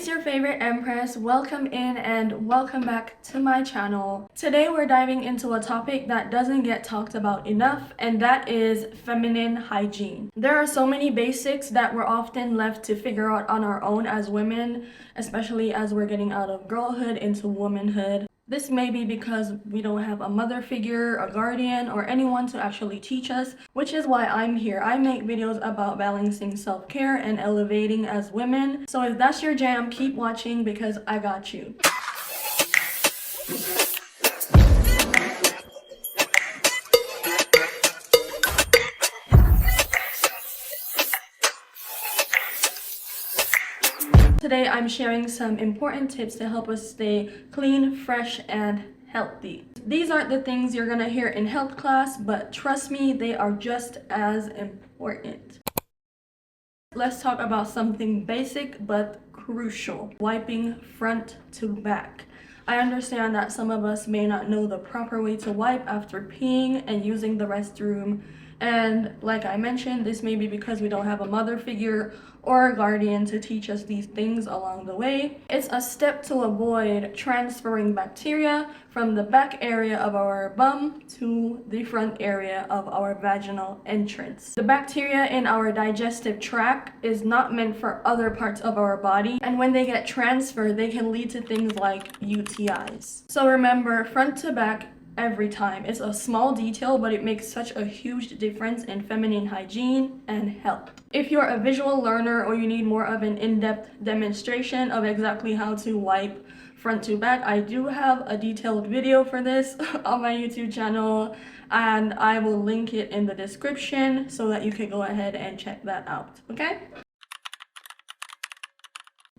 It's your favorite Empress. Welcome in and welcome back to my channel. Today we're diving into a topic that doesn't get talked about enough, and that is feminine hygiene. There are so many basics that we're often left to figure out on our own as women, especially as we're getting out of girlhood into womanhood. This may be because we don't have a mother figure, a guardian, or anyone to actually teach us, which is why I'm here. I make videos about balancing self-care and elevating as women. So if that's your jam, keep watching because I got you. Today I'm sharing some important tips to help us stay clean, fresh, and healthy. These aren't the things you're gonna hear in health class, but trust me, they are just as important. Let's talk about something basic but crucial: wiping front to back. I understand that some of us may not know the proper way to wipe after peeing and using the restroom. And like I mentioned, this may be because we don't have a mother figure or a guardian to teach us these things along the way. It's a step to avoid transferring bacteria from the back area of our bum to the front area of our vaginal entrance. The bacteria in our digestive tract is not meant for other parts of our body, and when they get transferred, they can lead to things like UTIs. So remember, front to back every time. It's a small detail, but it makes such a huge difference in feminine hygiene and health. If you're a visual learner or you need more of an in-depth demonstration of exactly how to wipe front to back, I do have a detailed video for this on my YouTube channel, and I will link it in the description so that you can go ahead and check that out, okay?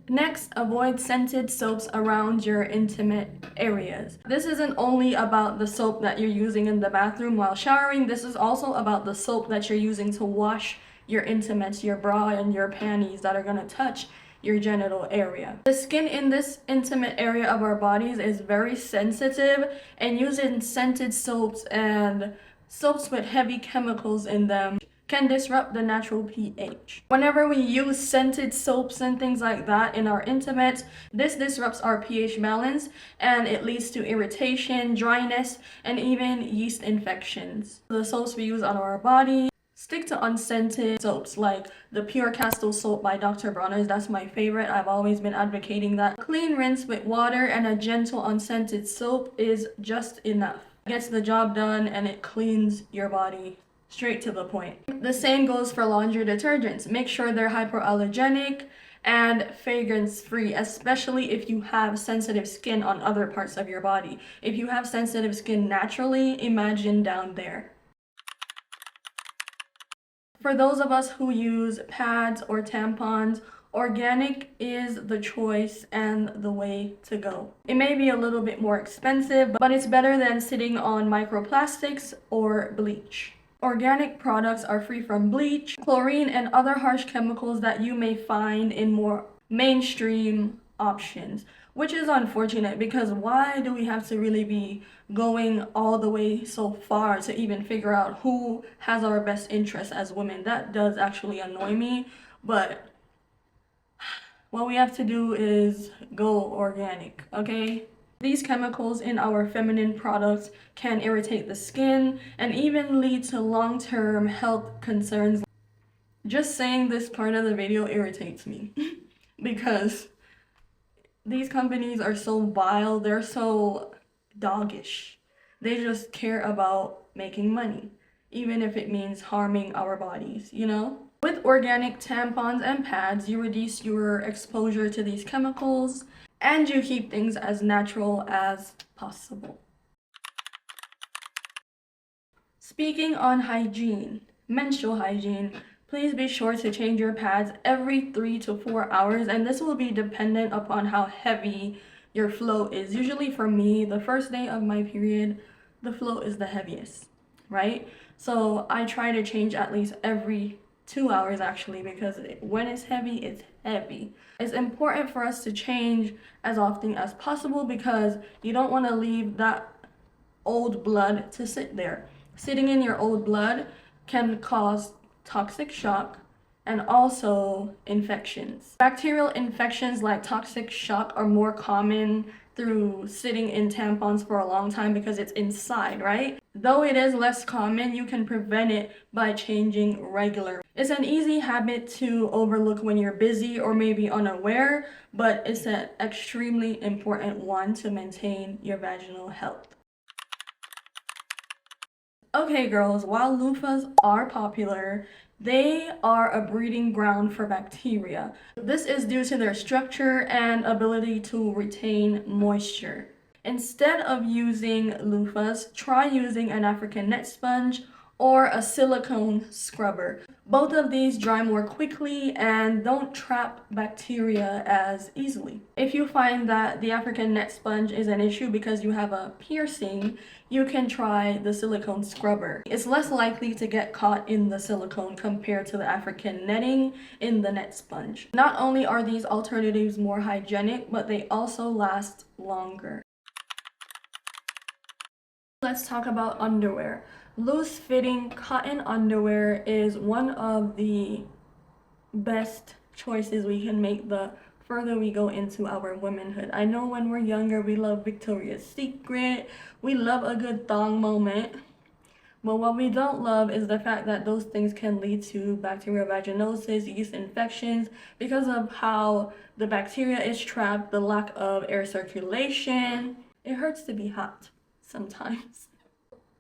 Next, avoid scented soaps around your intimate areas. This isn't only about the soap that you're using in the bathroom while showering. This is also about the soap that you're using to wash your intimates, your bra and your panties that are gonna touch your genital area. The skin in this intimate area of our bodies is very sensitive, and using scented soaps and soaps with heavy chemicals in them can disrupt the natural pH. Whenever we use scented soaps and things like that in our intimates, this disrupts our pH balance and it leads to irritation, dryness, and even yeast infections. The soaps we use on our body, stick to unscented soaps like the Pure Castle soap by Dr. Bronner's. That's my favorite. I've always been advocating that. Clean rinse with water and a gentle unscented soap is just enough. It gets the job done and it cleans your body straight to the point. The same goes for laundry detergents. Make sure they're hypoallergenic and fragrance free, especially if you have sensitive skin on other parts of your body. If you have sensitive skin naturally, imagine down there. For those of us who use pads or tampons, organic is the choice and the way to go. It may be a little bit more expensive, but it's better than sitting on microplastics or bleach. Organic products are free from bleach, chlorine, and other harsh chemicals that you may find in more mainstream options, which is unfortunate because why do we have to really be going all the way so far to even figure out who has our best interests as women? That does actually annoy me, but what we have to do is go organic, okay? These chemicals in our feminine products can irritate the skin and even lead to long-term health concerns. Just saying this part of the video irritates me because these companies are so vile, they're so doggish. They just care about making money, even if it means harming our bodies, you know? With organic tampons and pads, you reduce your exposure to these chemicals and you keep things as natural as possible. Speaking on hygiene, menstrual hygiene, please be sure to change your pads every 3 to 4 hours, and this will be dependent upon how heavy your flow is. Usually for me, the first day of my period, the flow is the heaviest, right? So I try to change at least every 2 hours actually, because when it's heavy, it's heavy. It's important for us to change as often as possible because you don't want to leave that old blood to sit there. Sitting in your old blood can cause toxic shock, and also infections. Bacterial infections like toxic shock are more common through sitting in tampons for a long time because it's inside, right? Though it is less common, you can prevent it by changing regularly. It's an easy habit to overlook when you're busy or maybe unaware, but it's an extremely important one to maintain your vaginal health. Okay, girls, while loofahs are popular, they are a breeding ground for bacteria. This is due to their structure and ability to retain moisture. Instead of using loofahs, try using an African net sponge or a silicone scrubber. Both of these dry more quickly and don't trap bacteria as easily. If you find that the African net sponge is an issue because you have a piercing, you can try the silicone scrubber. It's less likely to get caught in the silicone compared to the African netting in the net sponge. Not only are these alternatives more hygienic, but they also last longer. Let's talk about underwear. Loose-fitting cotton underwear is one of the best choices we can make the further we go into our womanhood. I know when we're younger, we love Victoria's Secret, we love a good thong moment, but what we don't love is the fact that those things can lead to bacterial vaginosis, yeast infections, because of how the bacteria is trapped, the lack of air circulation. It hurts to be hot sometimes.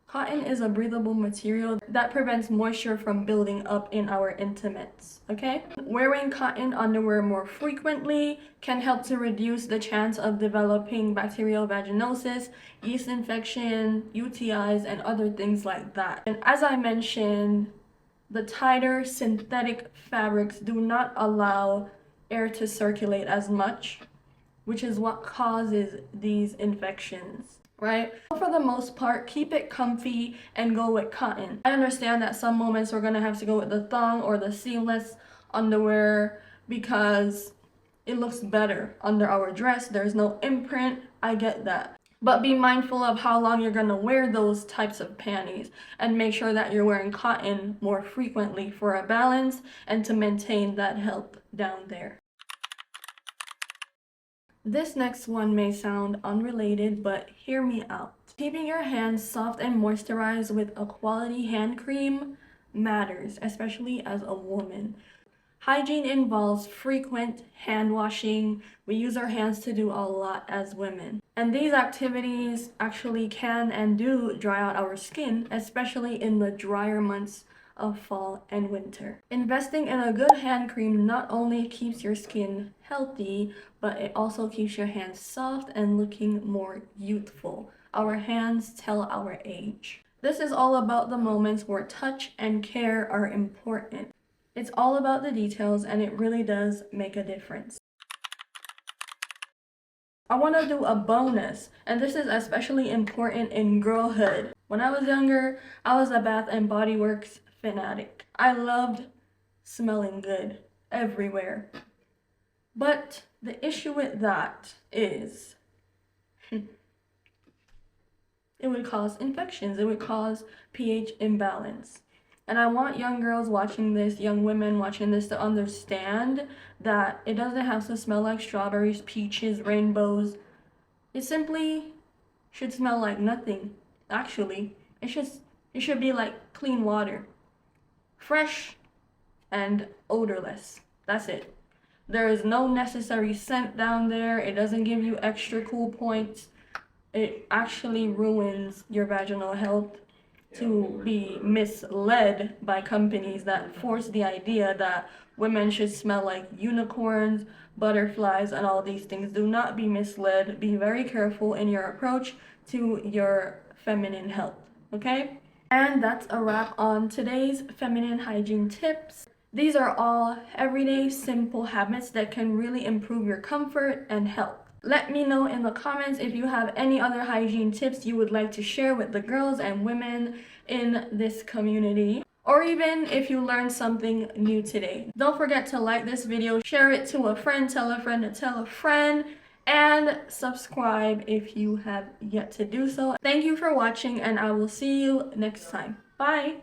Cotton is a breathable material that prevents moisture from building up in our intimates, okay? Wearing cotton underwear more frequently can help to reduce the chance of developing bacterial vaginosis, yeast infection, UTIs, and other things like that. And as I mentioned, the tighter synthetic fabrics do not allow air to circulate as much, which is what causes these infections. Right? For the most part, keep it comfy and go with cotton. I understand that some moments we're gonna have to go with the thong or the seamless underwear because it looks better under our dress. There's no imprint. I get that. But be mindful of how long you're gonna wear those types of panties and make sure that you're wearing cotton more frequently for a balance and to maintain that health down there. This next one may sound unrelated, but hear me out. Keeping your hands soft and moisturized with a quality hand cream matters, especially as a woman. Hygiene involves frequent hand washing. We use our hands to do a lot as women. And these activities actually can and do dry out our skin, especially in the drier months of fall and winter. Investing in a good hand cream not only keeps your skin healthy, but it also keeps your hands soft and looking more youthful. Our hands tell our age. This is all about the moments where touch and care are important. It's all about the details, and it really does make a difference. I want to do a bonus, and this is especially important in girlhood. When I was younger, I was a Bath and Body Works fanatic. I loved smelling good everywhere. But the issue with that is it would cause infections. It would cause pH imbalance. And I want young girls watching this, young women watching this to understand that it doesn't have to smell like strawberries, peaches, rainbows. It simply should smell like nothing. Actually, it should be like clean water. Fresh and odorless. That's it. There is no necessary scent down there. It doesn't give you extra cool points. It actually ruins your vaginal health to be misled by companies that force the idea that women should smell like unicorns, butterflies, and all these things. Do not be misled. Be very careful in your approach to your feminine health, okay? And that's a wrap on today's feminine hygiene tips. These are all everyday simple habits that can really improve your comfort and health. Let me know in the comments if you have any other hygiene tips you would like to share with the girls and women in this community, or even if you learned something new today. Don't forget to like this video, share it to a friend, tell a friend to tell a friend, and subscribe if you have yet to do so. Thank you for watching, and I will see you next time. Bye!